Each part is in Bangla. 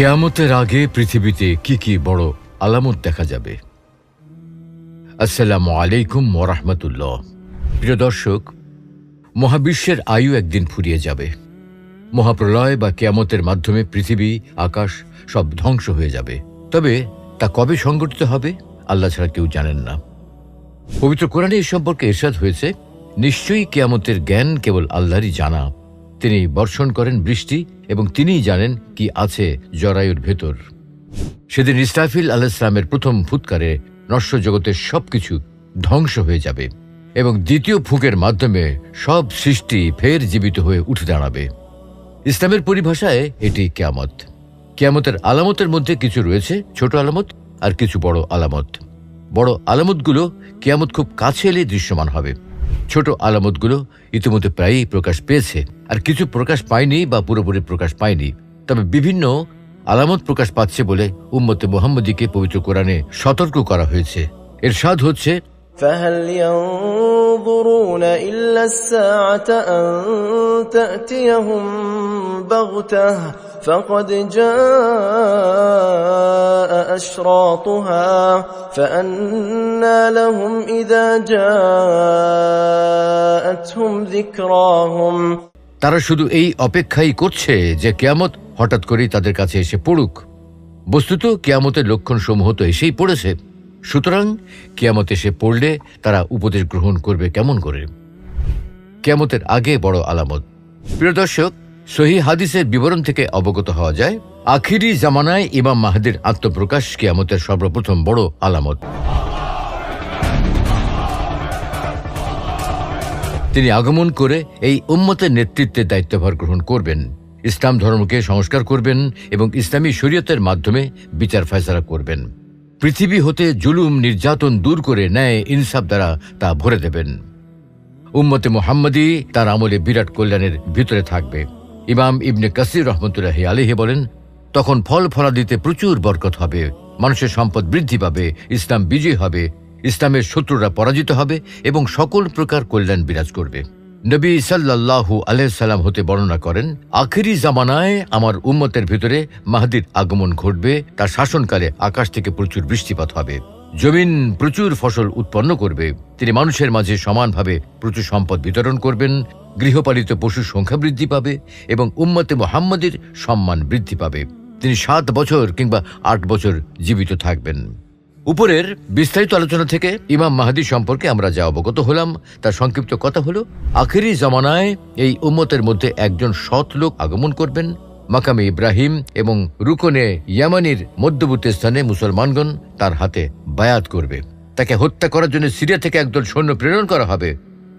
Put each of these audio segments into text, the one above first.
কিয়ামতের আগে পৃথিবীতে কি কি বড় আলামত দেখা যাবে। আসসালামু আলাইকুম ওয়া রাহমাতুল্লাহ। প্রিয় দর্শক, মহাবিশ্বের আয়ু একদিন ফুরিয়ে যাবে। মহাপ্রলয় বা কিয়ামতের মাধ্যমে পৃথিবী, আকাশ সব ধ্বংস হয়ে যাবে। তবে তা কবে সংঘটিত হবে আল্লাহ ছাড়া কেউ জানেন না। পবিত্র কোরআনে এই সম্পর্কে ইরশাদ হয়েছে, নিশ্চয়ই কিয়ামতের জ্ঞান কেবল আল্লাহরই জানা। তিনি বর্ষণ করেন বৃষ্টি এবং তিনিই জানেন কি আছে জরায়ুর ভেতর। সেদিন ইসরাফিল আলাইহিস সালামের প্রথম ফুৎকারে নশ্বর জগতের সবকিছু ধ্বংস হয়ে যাবে এবং দ্বিতীয় ফুঁকের মাধ্যমে সব সৃষ্টি ফের জীবিত হয়ে উঠে দাঁড়াবে। ইসলামের পরিভাষায় এটি কিয়ামত। কিয়ামতের আলামতের মধ্যে কিছু রয়েছে ছোট আলামত আর কিছু বড় আলামত। বড় আলামতগুলো কিয়ামত খুব কাছে এলে দৃশ্যমান হবে। ছোট আলামতগুলো ইতিমধ্যে প্রায়ই প্রকাশ পেয়েছে, আর কিছু প্রকাশ পায়নি বা পুরোপুরি প্রকাশ পায়নি। তবে বিভিন্ন আলামত প্রকাশ পাচ্ছে বলে উম্মতে মুহাম্মদীকে পবিত্র কোরআনে সতর্ক করা হয়েছে। ইরশাদ হচ্ছে, فهل ينظرون إلا الساعة أن تأتيهم بغتة فقد جاء أشراطها فأنى لهم إذا جاءتهم ذكراهم। তারা শুধু এই অপেক্ষাই করছে যে কিয়ামত হঠাৎ করেই তাদের কাছে এসে পড়ুক। বস্তুত কিয়ামতের লক্ষণ সমূহ তো এসেই পড়েছে। সুতরাং কিয়ামত এসে পড়লে তারা উপদেশ গ্রহণ করবে কেমন করে? কিয়ামতের আগে বড় আলামত। প্রিয় দর্শক, সহিহ হাদিসের বিবরণ থেকে অবগত হওয়া যায়, আখিরি জামানায় ইমাম মাহদীর আত্মপ্রকাশ কিয়ামতের সর্বপ্রথম বড় আলামত। তিনি আগমন করে এই উম্মতের নেতৃত্বের দায়িত্বভার গ্রহণ করবেন, ইসলাম ধর্মকে সংস্কার করবেন এবং ইসলামী শরীয়তের মাধ্যমে বিচার ফয়সালা করবেন। পৃথিবী হতে জুলুম নির্যাতন দূর করে ন্যায় ইনসাফ দ্বারা তা ভরে দেবেন। উম্মতে মুহাম্মদী তার আমলে বিরাট কল্যাণের ভিতরে থাকবে। ইমাম ইবনে কাসির রহমতুল্লাহি আলাইহি বলেন, তখন ফল ফলাদিতে প্রচুর বরকত হবে, মানুষের সম্পদ বৃদ্ধি পাবে, ইসলাম বিজয়ী হবে, ইসলামের শত্রুরা পরাজিত হবে এবং সকল প্রকার কল্যাণ বিরাজ করবে। নবী সাল্লাল্লাহু আলাইহি সাল্লাম হতে বর্ণনা করেন, আখিরি জামানায় আমার উম্মতের ভিতরে মাহদীর আগমন ঘটবে। তার শাসনকালে আকাশ থেকে প্রচুর বৃষ্টিপাত হবে, জমিন প্রচুর ফসল উৎপন্ন করবে। তিনি মানুষের মাঝে সমানভাবে প্রচুর সম্পদ বিতরণ করবেন, গৃহপালিত পশুর সংখ্যা বৃদ্ধি পাবে এবং উম্মতে মুহাম্মদীর সম্মান বৃদ্ধি পাবে। তিনি 7 বছর কিংবা 8 বছর জীবিত থাকবেন। উপরের বিস্তারিত আলোচনা থেকে ইমাম মাহদী সম্পর্কে আমরা যা অবগত হলাম তার সংক্ষিপ্ত কথা হলো, আখিরি জামানায় এই উম্মতের মধ্যে একজন সৎ লোক আগমন করবেন। মাকামে ইব্রাহিম এবং রুকনে ইয়ামানির মধ্যবর্তী স্থানে মুসলমানগণ তার হাতে বায়াত করবে। তাকে হত্যা করার জন্য সিরিয়া থেকে একদল সৈন্য প্রেরণ করা হবে।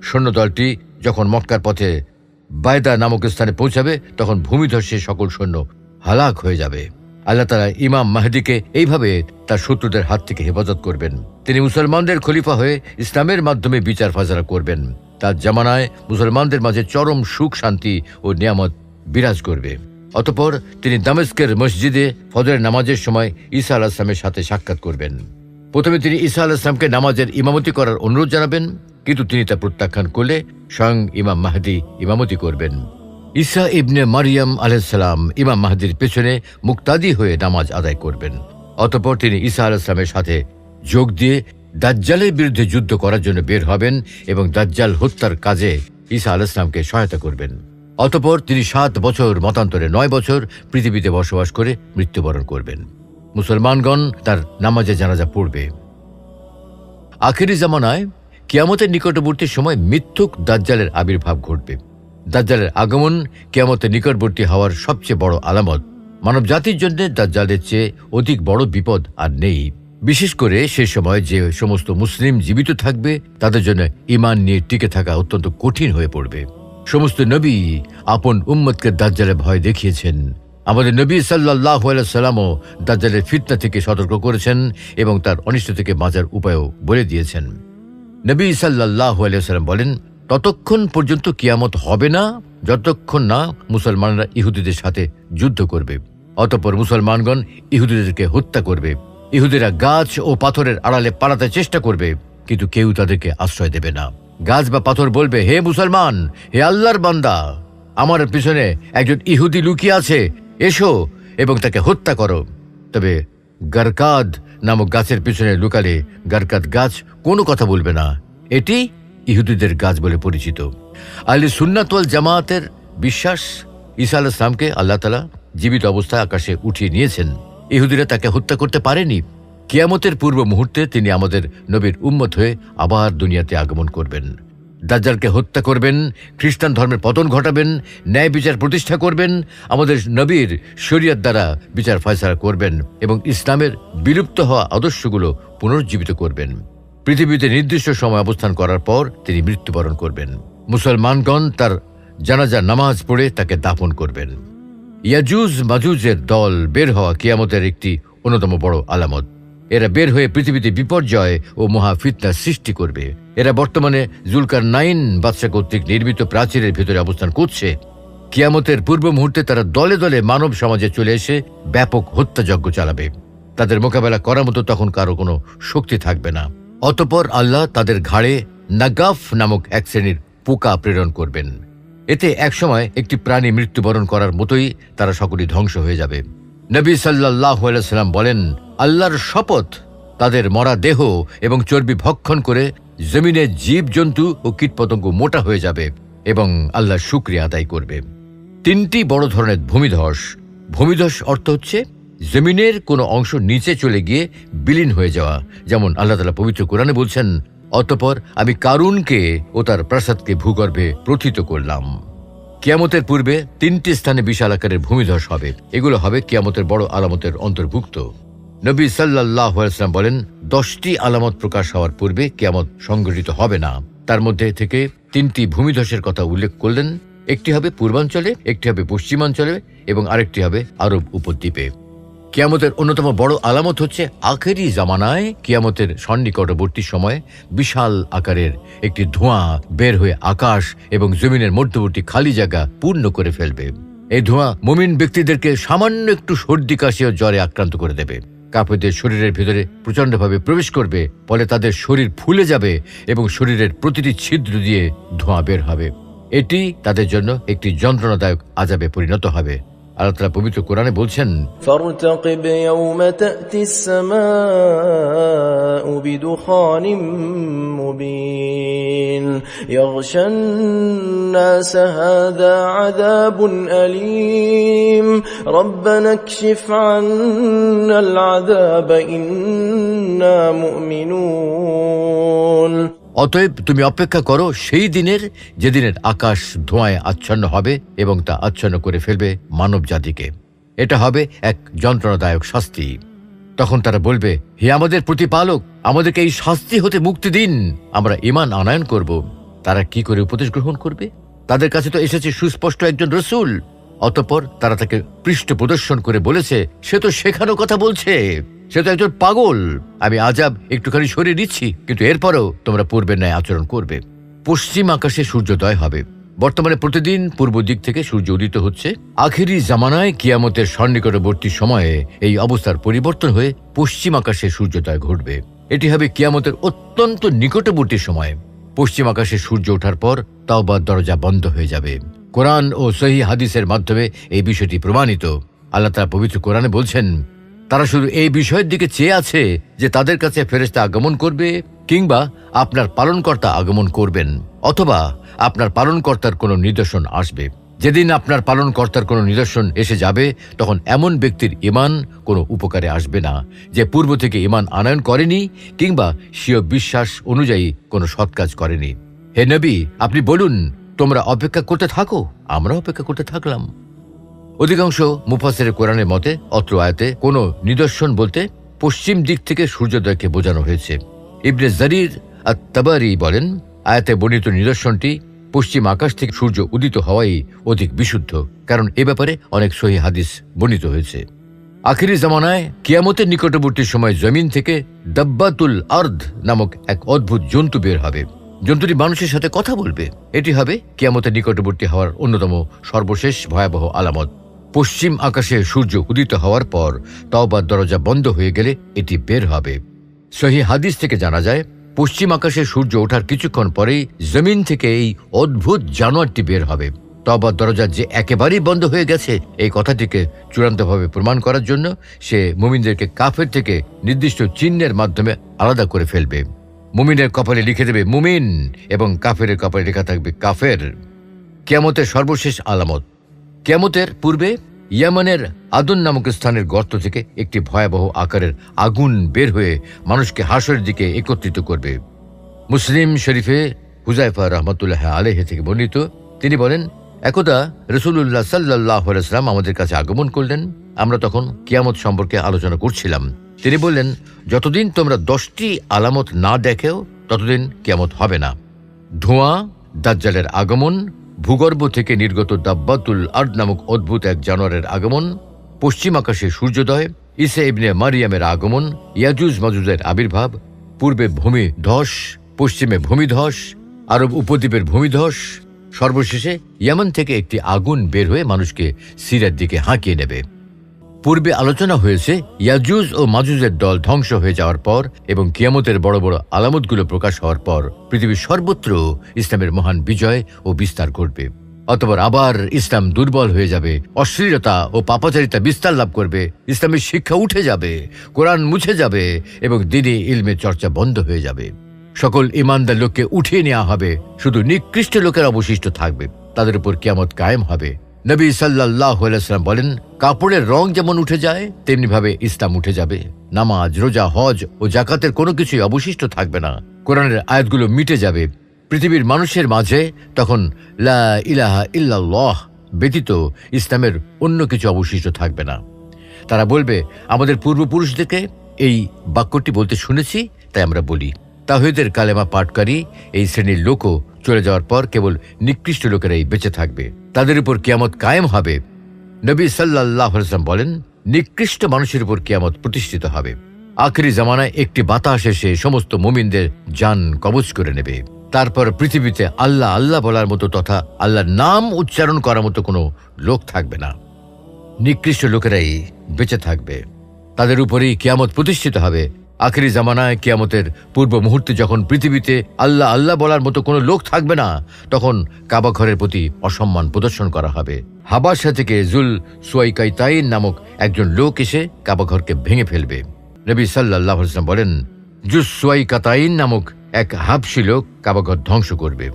সৈন্যদলটি যখন মক্কার পথে বায়দা নামক স্থানে পৌঁছাবে, তখন ভূমিধসে সকল সৈন্য হালাক হয়ে যাবে। আল্লাহ তাআলা ইমাম মাহদীকে এইভাবে তার শত্রুদের হাত থেকে হেফাজত করবেন। তিনি মুসলমানদের খলিফা হয়ে ইসলামের মাধ্যমে বিচার ফায়সালা করবেন। তার জামানায় মুসলমানদের মাঝে চরম সুখ শান্তি ও নিয়ামত বিরাজ করবে। অতঃপর তিনি দামেস্কের মসজিদে ফজরের নামাজের সময় ঈসা আলাইহিস সালামের সাথে সাক্ষাৎ করবেন। প্রথমে তিনি ঈসা আলাইহিস সালামকে নামাজের ইমামতি করার অনুরোধ জানাবেন, কিন্তু তিনি তা প্রত্যাখ্যান করলে স্বয়ং ইমাম মাহদী ইমামতি করবেন। ঈসা ইবনে মারিয়াম আলাইহিস সালাম ইমাম মাহদীর পেছনে মুক্তাদি হয়ে নামাজ আদায় করবেন। অতঃপর তিনি ঈসা আলাইহিস সালামের সাথে যোগ দিয়ে দাজ্জালের বিরুদ্ধে যুদ্ধ করার জন্য বের হবেন এবং দাজ্জাল হত্যার কাজে ঈসা আলাইহিস সালামকে সহায়তা করবেন। অতঃপর তিনি 7 বছর মতান্তরে 9 বছর পৃথিবীতে বসবাস করে মৃত্যুবরণ করবেন। মুসলমানগণ তার নামাজে জানাজা পড়বে। আখিরি জামানায় কিয়ামতের নিকটবর্তী সময় মিথ্যুক দাজ্জালের আবির্ভাব ঘটবে। দাজ্জালের আগমন কিয়ামতের নিকটবর্তী হওয়ার সবচেয়ে বড় আলামত। মানব জাতির জন্য দাজ্জালের চেয়ে অধিক বড় বিপদ আর নেই। বিশেষ করে সে সময় যে সমস্ত মুসলিম জীবিত থাকবে তাদের জন্য ঈমান নিয়ে টিকে থাকা অত্যন্ত কঠিন হয়ে পড়বে। সমস্ত নবী আপন উম্মতকে দাজ্জালের ভয় দেখিয়েছেন। আমাদের নবী সাল্লাল্লাহু আলাইহি সাল্লামও দাজ্জালের ফিতনা থেকে সতর্ক করেছেন এবং তার অনিষ্ট থেকে বাঁচার উপায়ও বলে দিয়েছেন। নবী সাল্লাল্লাহু আলাইহি সাল্লাম বলেন, ততক্ষণ পর্যন্ত কিয়ামত হবে না যতক্ষণ না মুসলমানরা ইহুদিদের সাথে যুদ্ধ করবে। অতঃপর মুসলমানগণ ইহুদিদেরকে হত্যা করবে। ইহুদিরা গাছ ও পাথরের আড়ালে পালাতে চেষ্টা করবে, কিন্তু কেউ তাদেরকে আশ্রয় দেবে না। গাছ বা পাথর বলবে, হে মুসলমান, হে আল্লাহর বান্দা, আমার পিছনে একজন ইহুদি লুকিয়ে আছে, এসো এবং তাকে হত্যা করো। তবে গারকাদ নামক গাছের পিছনে লুকালে গারকাদ গাছ কোনো কথা বলবে না। এটি ইহুদিদের গাছ বলে পরিচিত। আহলে সুন্নাত ওয়াল জামায়াতের বিশ্বাস, ঈসা আলাইহিস সালামকে আল্লাহ তাআলা জীবিত অবস্থায় আকাশে উঠিয়ে নিয়েছেন। ইহুদিরা তাকে হত্যা করতে পারেনি। কিয়ামতের পূর্ব মুহূর্তে তিনি আমাদের নবীর উম্মত হয়ে আবার দুনিয়াতে আগমন করবেন। দাজ্জালকে হত্যা করবেন, খ্রিস্টান ধর্মের পতন ঘটাবেন, ন্যায় বিচার প্রতিষ্ঠা করবেন, আমাদের নবীর শরীয়ত দ্বারা বিচার ফয়সালা করবেন এবং ইসলামের বিলুপ্ত হওয়া আদর্শগুলো পুনরুজ্জীবিত করবেন। পৃথিবীতে নির্দিষ্ট সময় অবস্থান করার পর তিনি মৃত্যুবরণ করবেন। মুসলমানগণ তার জানাজা নামাজ পড়ে তাকে দাফন করবেন। ইয়াজুজ মাজুজের দল বের হওয়া কিয়ামতের একটি অন্যতম বড় আলামত। এরা বের হয়ে পৃথিবীতে বিপর্যয় ও মহা ফিতনার সৃষ্টি করবে। এরা বর্তমানে জুলকারনাইন বাদশা কর্তৃক নির্মিত প্রাচীরের ভিতরে অবস্থান করছে। কিয়ামতের পূর্ব মুহূর্তে তারা দলে দলে মানব সমাজে চলে এসে ব্যাপক হত্যাযজ্ঞ চালাবে। তাদের মোকাবেলা করার মতো তখন কারো কোনো শক্তি থাকবে না। অতঃপর আল্লাহ তাদের ঘাড়ে নাগাফ নামক এক শ্রেণীর পোকা প্রেরণ করবেন। এতে একসময় একটি প্রাণী মৃত্যুবরণ করার মতোই তারা সকলেই ধ্বংস হয়ে যাবে। নবী সাল্লাল্লাহু আলাইহি সাল্লাম বলেন, আল্লাহর শপথ, তাদের মরা দেহ এবং চর্বি ভক্ষণ করে জমিনে জীবজন্তু ও কীটপতঙ্গ মোটা হয়ে যাবে এবং আল্লাহর শুকরিয়া আদায় করবে। তিনটি বড় ধরনের ভূমিধস। ভূমিধস অর্থ হচ্ছে জমিনের কোনো অংশ নিচে চলে গিয়ে বিলীন হয়ে যাওয়া, যেমন আল্লাহ তাআলা পবিত্র কোরআনে বলছেন, অতঃপর আমি কারুনকে ও তার প্রাসাদকে ভূগর্ভে প্রথিত করলাম। কিয়ামতের পূর্বে তিনটি স্থানে বিশাল আকারের ভূমিধস হবে। এগুলো হবে কিয়ামতের বড় আলামতের অন্তর্ভুক্ত। নবী সাল্লাল্লাহু আলাইহি ওয়াসাল্লাম বলেন, 10টি আলামত প্রকাশ হওয়ার পূর্বে কিয়ামত সংঘটিত হবে না। তার মধ্যে থেকে 3টি ভূমিধসের কথা উল্লেখ করলেন। একটি হবে পূর্বাঞ্চলে, একটি হবে পশ্চিমাঞ্চলে এবং আরেকটি হবে আরব উপদ্বীপে। কিয়ামতের অন্যতম বড় আলামত হচ্ছে আখেরি জামানায় কিয়ামতের সন্নিকটবর্তী সময়ে বিশাল আকারের একটি ধোঁয়া বের হয়ে আকাশ এবং জমিনের মধ্যবর্তী খালি জায়গা পূর্ণ করে ফেলবে। এই ধোঁয়া মুমিন ব্যক্তিদেরকে সামান্য একটু সর্দি কাশি ও জ্বরে আক্রান্ত করে দেবে। কাফেরদের শরীরের ভিতরে প্রচণ্ডভাবে প্রবেশ করবে, ফলে তাদের শরীর ফুলে যাবে এবং শরীরের প্রতিটি ছিদ্র দিয়ে ধোঁয়া বের হবে। এটি তাদের জন্য একটি যন্ত্রণাদায়ক আযাবে পরিণত হবে। আল্লাহ তাআলা পবিত্র কোরআনে বলছেন, فارتقب يوم تأتي السماء بدخان مبين يغشى الناس هذا عذاب أليم ربنا اكشف عنا العذاب إنا مؤمنون। অতএব তুমি অপেক্ষা করো সেই দিনের, যেদিনের আকাশ ধোঁয়ায় আচ্ছন্ন হবে এবং তা আচ্ছন্ন করে ফেলবে মানব জাতিকে। এটা হবে এক যন্ত্রণাদায়ক শাস্তি। তখন তারা বলবে, হে আমাদের প্রতিপালক, আমাদেরকে এই শাস্তি হতে মুক্তি দিন, আমরা ঈমান আনয়ন করব। তারা কি করে উপদেশ গ্রহণ করবে? তাদের কাছে তো এসেছে সুস্পষ্ট একজন রাসূল। অতঃপর তারা তাকে পৃষ্ঠ প্রদর্শন করে বলেছে, সে তো শেখানো কথা বলছে, সে তো একজন পাগল। আমি আযাব একটুখানি সরিয়ে দিচ্ছি, কিন্তু এরপরও তোমরা পূর্বের ন্যায় আচরণ করবে। পশ্চিম আকাশে সূর্যোদয় হবে। বর্তমানে প্রতিদিন পূর্ব দিক থেকে সূর্য উদিত হচ্ছে। আখিরি জামানায় কিয়ামতের সন্নিকটবর্তী সময়ে এই অবস্থার পরিবর্তন হয়ে পশ্চিম আকাশে সূর্যোদয় ঘটবে। এটি হবে কিয়ামতের অত্যন্ত নিকটবর্তী সময়। পশ্চিম আকাশে সূর্য ওঠার পর তাওবার দরজা বন্ধ হয়ে যাবে। কোরআন ও সহিহ হাদিসের মাধ্যমে এই বিষয়টি প্রমাণিত। আল্লাহ তাআলা পবিত্র কোরআনে বলছেন, তারা শুধু এই বিষয়ের দিকে চেয়ে আছে যে তাদের কাছে ফেরেশতা আগমন করবে, কিংবা আপনার পালনকর্তা আগমন করবেন, অথবা আপনার পালনকর্তার কোনো নিদর্শন আসবে। যেদিন আপনার পালনকর্তার কোনো নিদর্শন এসে যাবে, তখন এমন ব্যক্তির ঈমান কোনো উপকারে আসবে না যে পূর্ব থেকে ঈমান আনয়ন করেনি কিংবা স্বীয় বিশ্বাস অনুযায়ী কোনো সৎ কাজ করেনি। হে নবী, আপনি বলুন, তোমরা অপেক্ষা করতে থাকো, আমরা অপেক্ষা করতে থাকলাম। অধিকাংশ মুফাসসিরে কোরআনের মতে অত্র আয়াতে কোনো নিদর্শন বলতে পশ্চিম দিক থেকে সূর্যোদয়কে বোঝানো হয়েছে। ইবনে জারির আত-তাবারি বলেন, আয়াতে বর্ণিত নিদর্শনটি পশ্চিম আকাশ থেকে সূর্য উদিত হওয়াই অধিক বিশুদ্ধ, কারণ এ ব্যাপারে অনেক সহিহ হাদিস বর্ণিত হয়েছে। আখিরি জামানায় কিয়ামতের নিকটবর্তী সময় জমিন থেকে দাব্বাতুল আরদ নামক এক অদ্ভুত জন্তু বের হবে। জন্তুটি মানুষের সাথে কথা বলবে। এটি হবে কিয়ামতের নিকটবর্তী হওয়ার অন্যতম সর্বশেষ ভয়াবহ আলামত। পশ্চিম আকাশে সূর্য উদিত হওয়ার পর তাওবার দরজা বন্ধ হয়ে গেলে এটি বের হবে। সহিহ হাদিস থেকে জানা যায়, পশ্চিম আকাশে সূর্য ওঠার কিছুক্ষণ পরেই জমিন থেকে এই অদ্ভুত জানোয়ারটি বের হবে। তওবার দরজা যে একেবারেই বন্ধ হয়ে গেছে এই কথাটিকে চূড়ান্তভাবে প্রমাণ করার জন্য সে মুমিনদেরকে কাফের থেকে নির্দিষ্ট চিহ্নের মাধ্যমে আলাদা করে ফেলবে। মুমিনের কপালে লিখে দেবে মুমিন এবং কাফেরের কপালে লেখা থাকবে কাফের। কিয়ামতের সর্বশেষ আলামত। কিয়ামতের পূর্বে ইয়ামানের আদুন নামক স্থানের গর্ত থেকে একটি ভয়াবহ আকারের আগুন বের হয়ে মানুষকে হাসরের দিকে একত্রিত করবে। মুসলিম শরীফে হুযায়ফা রাহমাতুল্লাহ আলাইহি থেকে বর্ণিত, তিনি বলেন, একদা রাসূলুল্লাহ সাল্লাল্লাহু আলাইহি ওয়াসাল্লাম আমাদের কাছে আগমন করলেন। আমরা তখন কিয়ামত সম্পর্কে আলোচনা করছিলাম। তিনি বললেন, যতদিন তোমরা 10টি আলামত না দেখেও ততদিন কিয়ামত হবে না। ধোঁয়া, দাজ্জালের আগমন, ভূগর্ভ থেকে নির্গত দাব্বাতুল আরদ নামক অদ্ভুত এক জানোয়ারের আগমন, পশ্চিম আকাশে সূর্যোদয়, ঈসা ইবনে মারিয়ামের আগমন, ইয়াজুজ মাজুজের আবির্ভাব, পূর্বে ভূমিধস, পশ্চিমে ভূমিধস, আরব উপদ্বীপের ভূমিধস, সর্বশেষে ইয়ামান থেকে একটি আগুন বের হয়ে মানুষকে সিরিয়ার দিকে হাঁকিয়ে নেবে। পূর্বে আলোচনা হয়েছে ইয়াজুজ ও মাজুজের দল ধ্বংস হয়ে যাওয়ার পর এবং কিয়ামতের বড় বড় আলামতগুলো প্রকাশ হওয়ার পর পৃথিবীর সর্বত্র ইসলামের মহান বিজয় ও বিস্তার ঘটবে। অতঃপর আবার ইসলাম দুর্বল হয়ে যাবে, অশ্লীলতা ও পাপাচারিতা বিস্তার লাভ করবে, ইসলামের শিক্ষা উঠে যাবে, কোরআন মুছে যাবে এবং দ্বীনি ইলমের চর্চা বন্ধ হয়ে যাবে। সকল ইমানদার লোককে উঠিয়ে নেওয়া হবে, শুধু নিকৃষ্ট লোকের অবশিষ্ট থাকবে। তাদের উপর কিয়ামত কায়েম হবে। নবী সাল্লাল্লাহু আলাইহি ওয়াসাল্লাম বলেন, কাপড়ের রং যেমন উঠে যায় তেমনি ভাবে ইসলাম উঠে যাবে। নামাজ, রোজা, হজ ও যাকাতের কোনো কিছুই অবশিষ্ট থাকবে না। কোরআনের আয়াতগুলো মিটে যাবে। পৃথিবীর মানুষের মাঝে তখন লা ইলাহা ইল্লাল্লাহ ব্যতীত ইসলামের অন্য কিছু অবশিষ্ট থাকবে না। তারা বলবে, আমাদের পূর্বপুরুষদেরকে এই বাক্যটি বলতে শুনেছি, তাই আমরা বলি। তাওহীদের কালেমা পাঠকারী এই শ্রেণীর লোকও চলে যাওয়ার পর কেবল নিকৃষ্ট লোকেরাই বেঁচে থাকবে। তাদের উপর কিয়ামত কায়েম হবে। নবী সাল্লাল্লাহু আলাইহি ওয়াসাল্লাম বলেন, নিকৃষ্ট মানুষের উপর কিয়ামত প্রতিষ্ঠিত হবে। আখিরি জামানায় একটি বাতাস এসে সমস্ত মুমিনদের জান কবজ করে নেবে। তারপর পৃথিবীতে আল্লাহ আল্লাহ বলার মতো তথা আল্লাহর নাম উচ্চারণ করার মতো কোনো লোক থাকবে না। নিকৃষ্ট লোকেরাই বেঁচে থাকবে। তাদের উপরেই কিয়ামত প্রতিষ্ঠিত হবে। আখিরি জামানায় কিয়ামতের পূর্ব মুহূর্তে যখন পৃথিবীতে আল্লাহ আল্লাহ বলার মতো কোনো লোক থাকবে না, তখন কাবা ঘরের প্রতি অসম্মান প্রদর্শন করা হবে। হাবাসা থেকে জুল সুয়াইকাইতাইন নামক একজন লোক এসে কাবা ঘরকে ভেঙে ফেলবে। নবী সাল্লাল্লাহু আলাইহি ওয়াসাল্লাম বলেন, জুল সুয়াইকাতাইন নামক এক হাবশী লোক কাবা ঘর ধ্বংস করবে।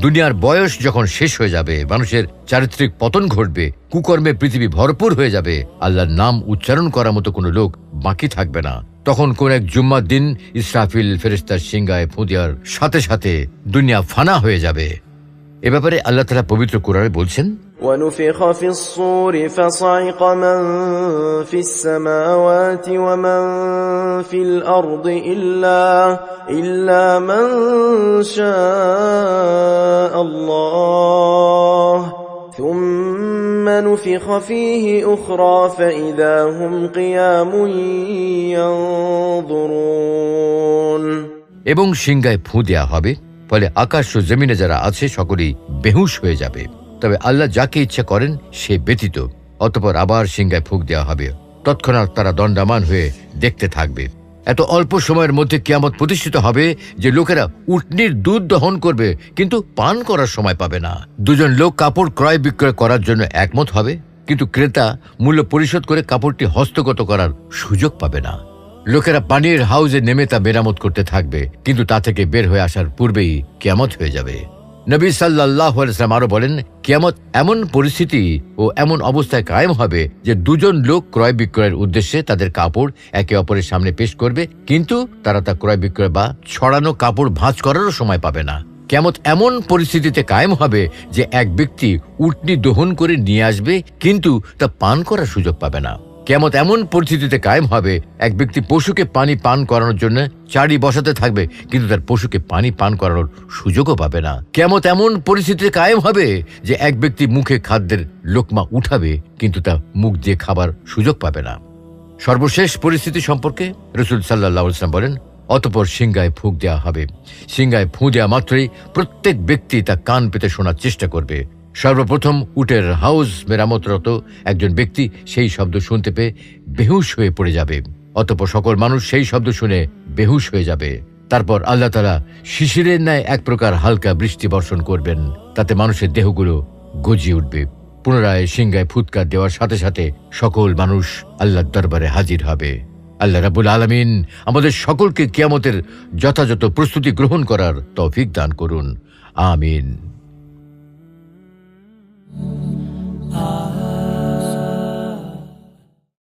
দুনিয়ার বয়স যখন শেষ হয়ে যাবে, মানুষের চারিত্রিক পতন ঘটবে, কুকর্মে পৃথিবী ভরপুর হয়ে যাবে, আল্লাহর নাম উচ্চারণ করার মতো কোনো লোক বাকি থাকবে না, তখন কোন এক জুম্মার দিন ইসরাফিল ফেরেশতার সিংহায় ফু দেওয়ার সাথে সাথে দুনিয়া ফানা হয়ে যাবে। এ ব্যাপারে আল্লাহ তাআলা পবিত্র কোরআনে বলছেন, ونفخ في الصور فصعق من في السماوات ومن في الأرض إلا من شاء الله ثم نفخ فيه أخرى فإذا هم قيام ينظرون। এবং সিংহায় ফু দেয়া হবে, ফলে আকাশ ও জমিনে যারা আছে সকলেই বেহুশ হয়ে যাবে, তবে আল্লাহ যাকে ইচ্ছা করেন সে ব্যতীত। অতঃপর আবার সিংহায় ফুঁক দেওয়া হবে। তৎক্ষণাৎ তারা দণ্ডায়মান হয়ে দেখতে থাকবে। এত অল্প সময়ের মধ্যে কিয়ামত প্রতিষ্ঠিত হবে যে লোকেরা উটনির দুধ দহন করবে কিন্তু পান করার সময় পাবে না। দুজন লোক কাপড় ক্রয় বিক্রয় করার জন্য একমত হবে, কিন্তু ক্রেতা মূল্য পরিশোধ করে কাপড়টি হস্তগত করার সুযোগ পাবে না। লোকেরা পানির হাউজে নেমে তা মেরামত করতে থাকবে, কিন্তু তা থেকে বের হয়ে আসার পূর্বেই কিয়ামত হয়ে যাবে। নবী সাল্লাল্লাহু আলাইহি ওয়াসাল্লাম আরো বলেন, কিয়ামত এমন পরিস্থিতি ও এমন অবস্থায় কায়েম হবে যে দুজন লোক ক্রয় বিক্রয়ের উদ্দেশ্যে তাদের কাপড় একে অপরের সামনে পেশ করবে, কিন্তু তারা তা ক্রয় বিক্রয় বা ছড়ানো কাপড় ভাঁজ করারও সময় পাবে না। কিয়ামত এমন পরিস্থিতিতে কায়েম হবে যে এক ব্যক্তি উটনি দহন করে নিয়ে আসবে, কিন্তু তা পান করার সুযোগ পাবে না। কিয়ামত এমন পরিস্থিতিতে কায়েম হবে এক ব্যক্তি পশুকে পানি পান করানোর জন্য চারি বসাতে থাকবে, কিন্তু তার পশুকে পানি পান করানোর সুযোগও পাবে না। কিয়ামত এমন পরিস্থিতিতে কায়েম হবে যে এক ব্যক্তি মুখে খাদ্যের লোকমা উঠাবে, কিন্তু তা মুখ দিয়ে খাবার সুযোগ পাবে না। সর্বশেষ পরিস্থিতি সম্পর্কে রাসূল সাল্লাল্লাহু আলাইহি ওয়াসাল্লাম বলেন, অতঃপর সিংহায় ফুঁক দেওয়া হবে। সিংহায় ফুঁ দেওয়া মাত্রই প্রত্যেক ব্যক্তি তা কান পেতে শোনার চেষ্টা করবে। সর্বপ্রথম উটের হাউস মেরামতরত একজন ব্যক্তি সেই শব্দ শুনতে পেয়ে বেহুশ হয়ে পড়ে যাবে। অতঃপর সকল মানুষ সেই শব্দ শুনে বেহুশ হয়ে যাবে। তারপর আল্লাহ তাআলা শিশিরের ন্যায় এক প্রকার হালকা বৃষ্টি বর্ষণ করবেন, তাতে মানুষের দেহগুলো গজিয়ে উঠবে। পুনরায় সিংহায় ফুৎকার দেওয়ার সাথে সাথে সকল মানুষ আল্লাহর দরবারে হাজির হবে। আল্লাহ রাব্বুল আলামিন আমাদের সকলকে কিয়ামতের যথাযথ প্রস্তুতি গ্রহণ করার তৌফিক দান করুন। আমিন।